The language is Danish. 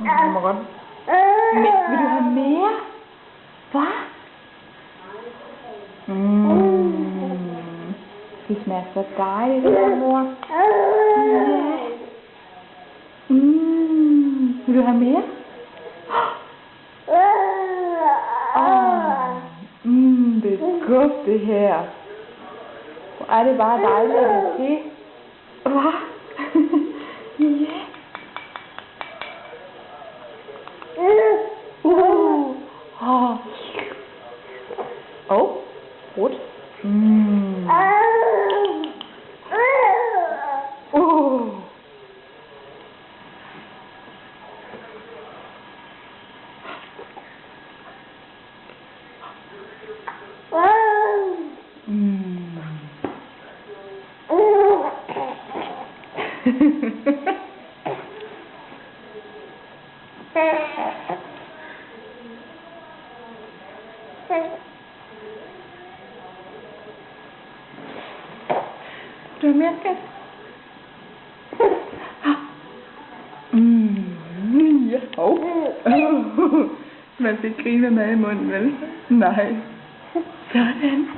Du må godt. Men, vil du have mere? Hvad? Det smager så dejligt, det der, mor. Ja. Vil du have mere? Det er godt, det her. Hvor er det bare dejligt at se. Hvad? Ja. Rut. Du har mere, skat? Ja. Man fik grine med mad i munden, vel? Nej. Sådan.